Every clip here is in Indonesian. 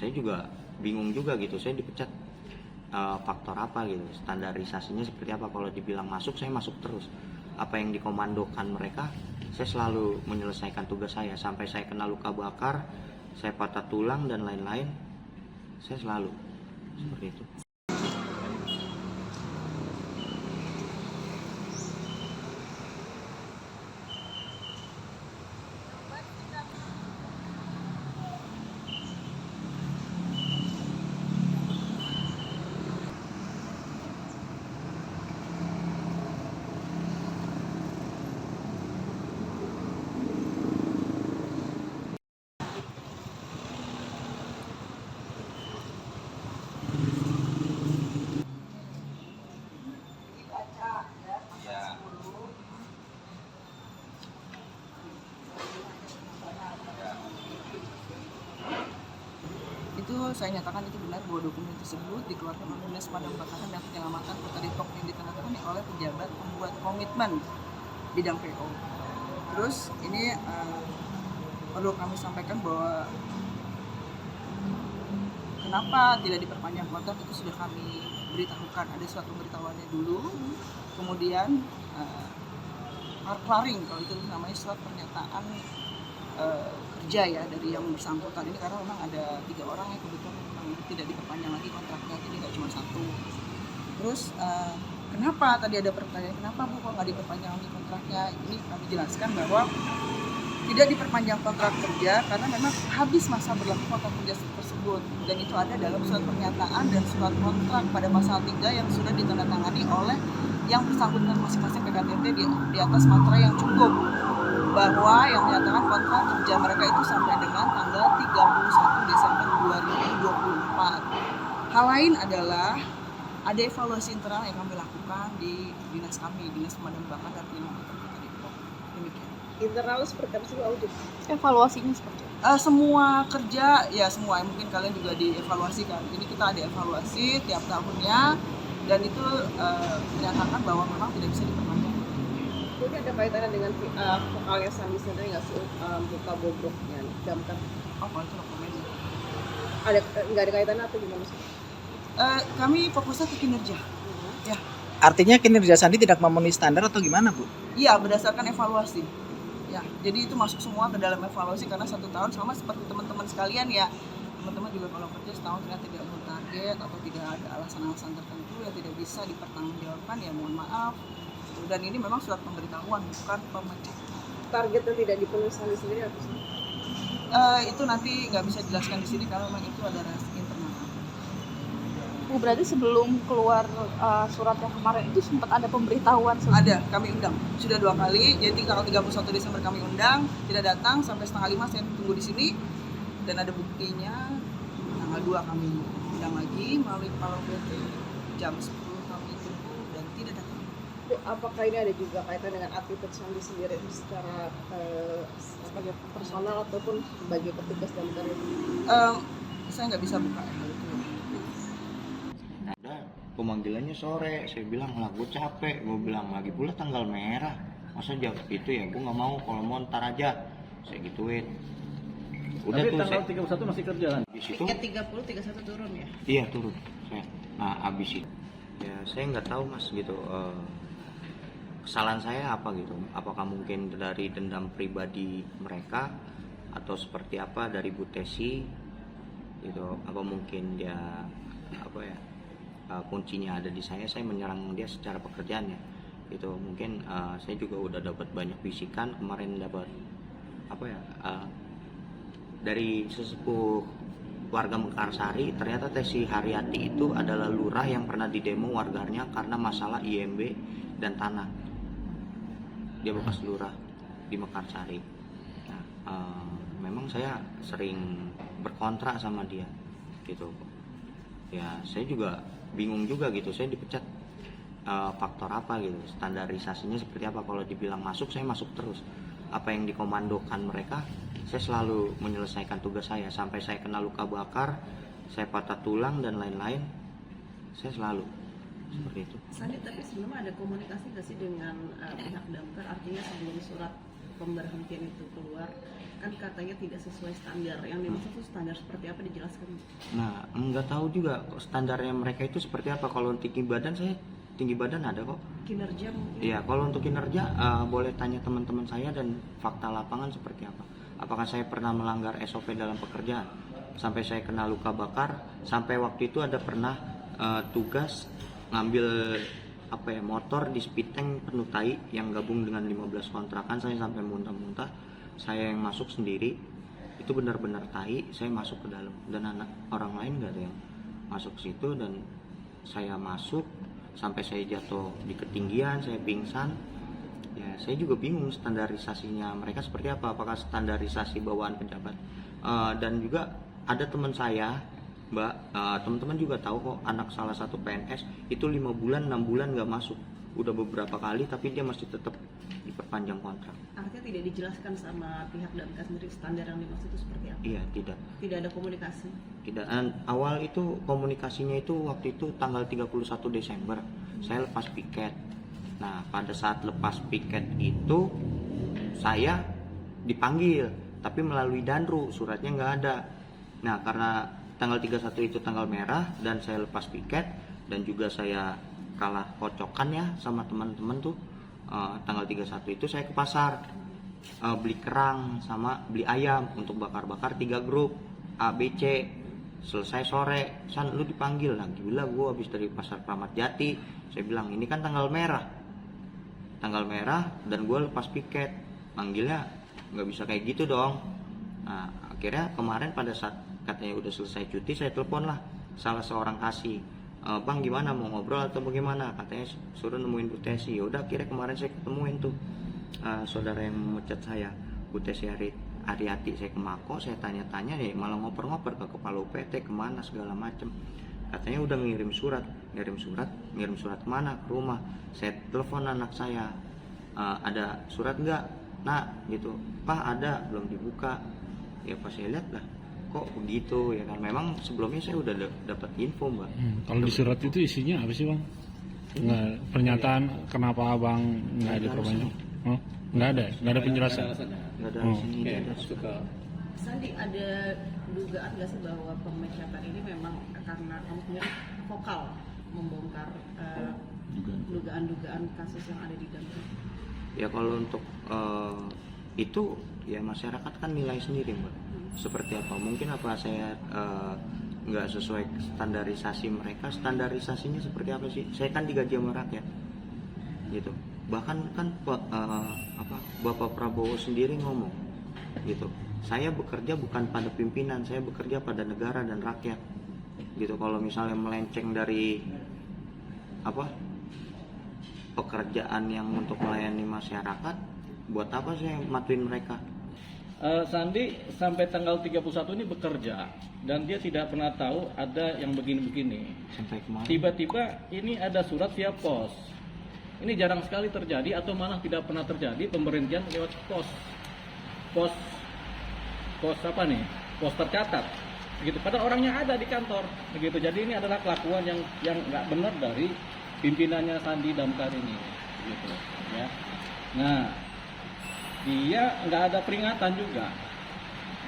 saya juga bingung juga gitu, saya dipecat faktor apa gitu, standarisasinya seperti apa. Kalau dibilang masuk, saya masuk terus. Apa yang dikomandokan mereka, saya selalu menyelesaikan tugas saya. Sampai saya kena luka bakar, saya patah tulang dan lain-lain, saya selalu seperti itu. Itu saya nyatakan itu benar bahwa dokumen tersebut dikeluarkan oleh Dinas Pemadam Kebakaran dan Penyelamatan Kota Depok yang ditandatangani oleh pejabat pembuat komitmen bidang PO. Terus ini perlu kami sampaikan bahwa kenapa tidak diperpanjang kontrak itu sudah kami beritahukan, ada surat pemberitahuannya dulu, kemudian klaring, kalau itu namanya surat pernyataan kerja ya dari yang bersangkutan ini, karena memang ada 3 orang yang kebetulan memang tidak diperpanjang lagi kontraknya, jadi nggak cuma 1. Terus kenapa tadi ada pertanyaan, kenapa Bu kok nggak diperpanjang lagi kontraknya? Ini kami jelaskan bahwa tidak diperpanjang kontrak kerja karena memang habis masa berlaku kontrak kerja tersebut, dan itu ada dalam surat pernyataan dan surat kontrak pada pasal 3 yang sudah ditandatangani oleh yang bersangkutan masing-masing PKTT di atas materai yang cukup, bahwa yang menyatakan kontrak kerja mereka itu sampai dengan tanggal 31 Desember 2024. Hal lain adalah ada evaluasi internal yang kami lakukan di dinas kami, Dinas Pemadam Kebakaran dan Penyelamatan Kota Depok. Demikian. Internal seperti apa sih audit? Evaluasinya seperti apa? Semua kerja, ya semua, mungkin kalian juga dievaluasikan. Ini kita ada evaluasi tiap tahunnya, dan itu menyatakan bahwa memang tidak bisa diperpanjang. Jadi ada kaitannya dengan vokalnya Sandi sendiri nggak sih, muka bobroknya, damkar? Oh, kalau itu dokumennya. Ada nggak ada kaitannya atau gimana sih? Kami fokusnya ke kinerja. Ya, Artinya kinerja Sandi tidak memenuhi standar atau gimana, Bu? iya, berdasarkan evaluasi. Ya, jadi itu masuk semua ke dalam evaluasi, karena 1 tahun sama seperti teman-teman sekalian ya. Teman-teman juga kalau kerja setahun ternyata tidak memenuhi target atau tidak ada alasan-alasan tertentu yang tidak bisa dipertanggungjawabkan, ya mohon maaf. Dan ini memang surat pemberitahuan, bukan pemecatan. Target yang tidak dipenuhi Sandi sendiri apa sih? Itu nanti nggak bisa dijelaskan di sini karena memang itu ada rahasia internal. Bu, berarti sebelum keluar surat yang kemarin itu sempat ada pemberitahuan Ada, kami undang. Sudah 2 kali, jadi tanggal 31 Desember kami undang, tidak datang, sampai setengah 5 saya tunggu di sini. Dan ada buktinya, tanggal 2 kami undang lagi melalui kepala PT, jam 10 kami tunggu dan tidak datang. Bu, apakah ini ada juga kaitan dengan attitude Sandi sendiri secara sebagai personal ataupun sebagai petugas damkar itu? Saya nggak bisa buka hal itu. Udah, pemanggilannya sore, saya bilang lah gue capek, gue bilang lagi pula tanggal merah, masa jam itu ya, gue nggak mau, kalau mau ntar aja, saya gituin. Udah. Tapi tuh tanggal saya 31 masih kerja kan? habis itu, Tiket 30, 31 turun ya? iya turun saya. Nah habis itu ya saya nggak tahu mas gitu, kesalahan saya apa gitu, apakah mungkin dari dendam pribadi mereka atau seperti apa dari Bu Tesi gitu, apa mungkin dia apa ya, kuncinya ada di saya menyerang dia secara pekerjaannya gitu. Mungkin saya juga udah dapat banyak bisikan kemarin, dapat apa ya, dari sesepuh warga Mekarsari, ternyata Tesi Haryati itu adalah lurah yang pernah didemo warganya karena masalah IMB dan tanah. Dia bekas lurah di Mekarsari. Nah, memang saya sering berkontra sama dia gitu. Ya saya juga bingung juga gitu, saya dipecat faktor apa gitu, standarisasinya seperti apa. Kalau dibilang masuk, saya masuk terus. Apa yang dikomandokan mereka, saya selalu menyelesaikan tugas saya. Sampai saya kena luka bakar, saya patah tulang dan lain-lain, saya selalu seperti itu. Sandi, tapi sebelumnya ada komunikasi nggak sih dengan pihak damkar, artinya sebelum surat pemberhentian itu keluar, kan katanya tidak sesuai standar. Yang dimaksud itu standar seperti apa, dijelaskan? Nah, nggak tahu juga standarnya mereka itu seperti apa. Kalau tinggi badan, saya tinggi badan ada kok. Kinerja mungkin? Iya, kalau untuk kinerja boleh tanya teman-teman saya dan fakta lapangan seperti apa. Apakah saya pernah melanggar SOP dalam pekerjaan sampai saya kena luka bakar, sampai waktu itu ada pernah tugas ngambil motor di speed tank penuh tai yang gabung dengan 15 kontrakan, saya sampai muntah-muntah, saya yang masuk sendiri, itu benar-benar tai, saya masuk ke dalam dan anak orang lain nggak ada yang masuk ke situ, dan saya masuk sampai saya jatuh di ketinggian, saya pingsan. Ya, saya juga bingung standarisasinya mereka seperti apa, apakah standarisasi bawaan pejabat. Dan juga ada teman saya, Mbak, teman-teman juga tahu kok, anak salah satu PNS itu 5 bulan 6 bulan nggak masuk, udah beberapa kali tapi dia masih tetap diperpanjang kontrak. Artinya tidak dijelaskan sama pihak Damkar sendiri standar yang dimaksud itu seperti apa? Iya, tidak. Tidak ada komunikasi? Tidak. Awal itu komunikasinya itu waktu itu tanggal 31 Desember saya lepas piket. Nah, pada saat lepas piket itu saya dipanggil, tapi melalui Danru, suratnya nggak ada. Nah, karena tanggal 31 itu tanggal merah dan saya lepas piket, dan juga saya kalah kocokan ya sama teman-teman tuh, tanggal 31 itu saya ke pasar beli kerang sama beli ayam untuk bakar-bakar 3 grup A, B, C. Selesai sore, San lu dipanggil lagi. Gila, gue habis dari pasar Kramat Jati. Saya bilang ini kan tanggal merah dan gue lepas piket, manggilnya nggak bisa kayak gitu dong. Nah, akhirnya kemarin pada saat katanya udah selesai cuti, saya telepon lah salah seorang kasih, bang gimana, mau ngobrol atau bagaimana, katanya suruh nemuin Bu Tesi. Yaudah, akhirnya kemarin saya ketemuin tuh saudara yang memecat saya, Bu Tesi Ariati. Saya ke Mako, saya tanya-tanya nih, malah ngoper-ngoper ke kepala UPT kemana segala macem. Katanya udah ngirim surat kemana, ke rumah. Saya telepon anak saya, ada surat nggak nak gitu, Pak ada, belum dibuka. Ya pas saya lihat lah, kok begitu ya kan, memang sebelumnya saya udah dapat info, Mbak. Kalau di surat itu isinya apa sih, Bang? Nggak, pernyataan kenapa Abang nggak ada perpanjang? Oh, nggak ada penjelasan. Nggak ada sini, nggak ada suka. Sandi, ada dugaan nggak sih bahwa pemecatan ini memang karena kamu sendiri vokal membongkar dugaan-dugaan kasus yang ada di Damkar? Ya kalau untuk itu ya masyarakat kan nilai sendiri, Mbak. Seperti apa? Mungkin apa saya nggak sesuai standarisasi mereka. Standarisasinya seperti apa sih? Saya kan digaji sama rakyat, gitu. Bahkan kan Bapak Prabowo sendiri ngomong, gitu. Saya bekerja bukan pada pimpinan, saya bekerja pada negara dan rakyat, gitu. Kalau misalnya melenceng dari pekerjaan yang untuk melayani masyarakat, buat apa saya matuin mereka? Sandi sampai tanggal 31 ini bekerja dan dia tidak pernah tahu ada yang begini-begini. Sampai kemarin. Tiba-tiba ini ada surat via pos. Ini jarang sekali terjadi atau malah tidak pernah terjadi pemberhentian lewat pos. Pos apa nih? Pos tercatat. Begitu. Padahal orangnya ada di kantor. Begitu. Jadi ini adalah kelakuan yang nggak benar dari pimpinannya Sandi Damkar ini. Begitu. Ya. Nah, dia nggak ada peringatan juga,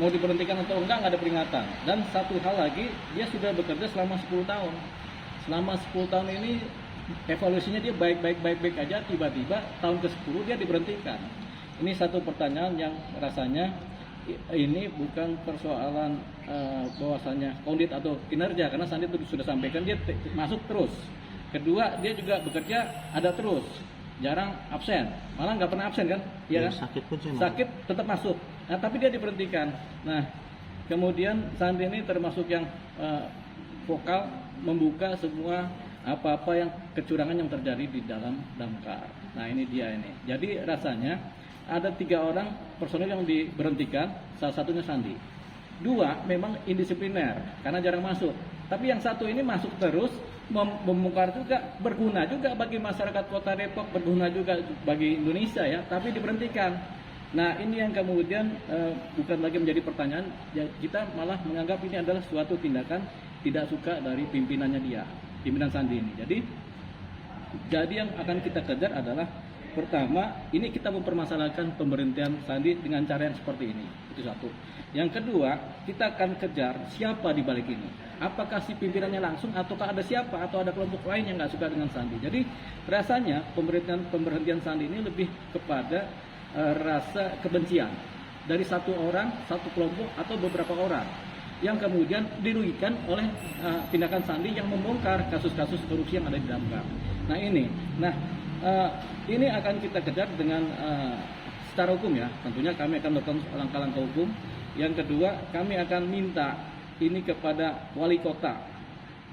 mau diberhentikan atau enggak ada peringatan. Dan satu hal lagi, dia sudah bekerja selama 10 tahun. Selama 10 tahun ini evaluasinya dia baik aja, tiba-tiba tahun ke-10 dia diberhentikan. Ini satu pertanyaan yang rasanya ini bukan persoalan bahwasanya kondit atau kinerja, karena Sandi itu sudah sampaikan dia masuk terus. Kedua, dia juga bekerja ada terus, jarang absen, malah nggak pernah absen kan? Iya kan? Sakit pun saya sakit tetap masuk. Nah, tapi dia diberhentikan. Nah, kemudian Sandi ini termasuk yang vokal membuka semua apa-apa yang kecurangan yang terjadi di dalam Damkar. Nah, ini dia ini. Jadi rasanya ada 3 orang personel yang diberhentikan, salah satunya Sandi. 2 memang indisipliner karena jarang masuk. Tapi yang satu ini masuk terus, membongkar juga, berguna juga bagi masyarakat Kota Depok, berguna juga bagi Indonesia ya, tapi diberhentikan. Nah, ini yang kemudian bukan lagi menjadi pertanyaan, ya, kita malah menganggap ini adalah suatu tindakan tidak suka dari pimpinannya dia, pimpinan Sandi ini. Jadi yang akan kita kejar adalah pertama, ini kita mempermasalahkan pemberhentian Sandi dengan cara yang seperti ini. Itu satu. Yang kedua, kita akan kejar siapa di balik ini. Apakah si pimpinannya langsung, ataukah ada siapa, atau ada kelompok lain yang nggak suka dengan Sandi. Jadi rasanya pemberhentian Sandi ini lebih kepada rasa kebencian dari satu orang, satu kelompok, atau beberapa orang yang kemudian dirugikan oleh tindakan Sandi yang membongkar kasus-kasus korupsi yang ada di Damkar. Nah ini akan kita kejar dengan secara hukum ya. Tentunya kami akan melakukan langkah-langkah hukum. Yang kedua, kami akan minta ini kepada wali kota.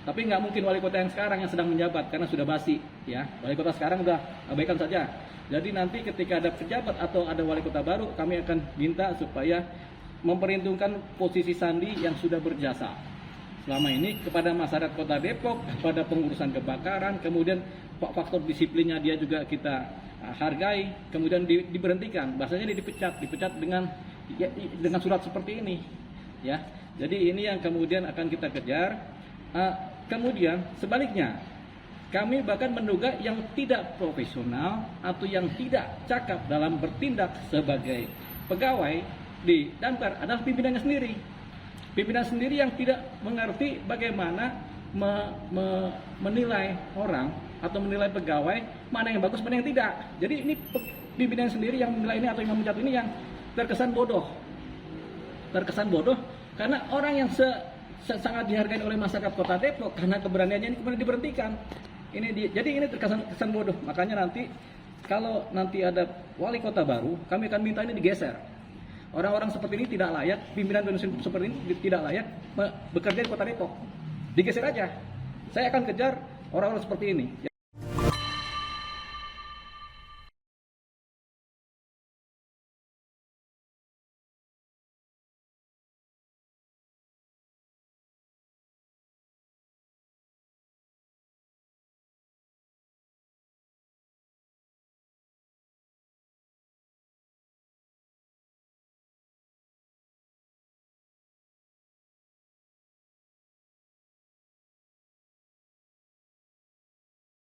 Tapi nggak mungkin wali kota yang sekarang yang sedang menjabat karena sudah basi ya. Wali kota sekarang udah abaikan saja. Jadi nanti ketika ada pejabat atau ada wali kota baru, kami akan minta supaya memperhitungkan posisi Sandi yang sudah berjasa selama ini kepada masyarakat Kota Depok, kepada pengurusan kebakaran, kemudian faktor disiplinnya dia juga kita hargai, kemudian diberhentikan, bahasanya dipecat dengan surat seperti ini, ya. Jadi ini yang kemudian akan kita kejar. Kemudian sebaliknya, kami bahkan menduga yang tidak profesional atau yang tidak cakap dalam bertindak sebagai pegawai di Damkar adalah pimpinannya sendiri. Pimpinan sendiri yang tidak mengerti bagaimana menilai orang atau menilai pegawai mana yang bagus, mana yang tidak. Jadi ini pimpinan sendiri yang menilai ini atau yang memecat ini yang terkesan bodoh. Terkesan bodoh karena orang yang sangat dihargai oleh masyarakat Kota Depok karena keberaniannya ini kemudian diberhentikan. Jadi ini terkesan bodoh. Makanya nanti kalau nanti ada wali kota baru, kami akan minta ini digeser. Orang-orang seperti ini tidak layak, pimpinan seperti ini tidak layak bekerja di Kota Depok. Digeser aja. Saya akan kejar orang-orang seperti ini.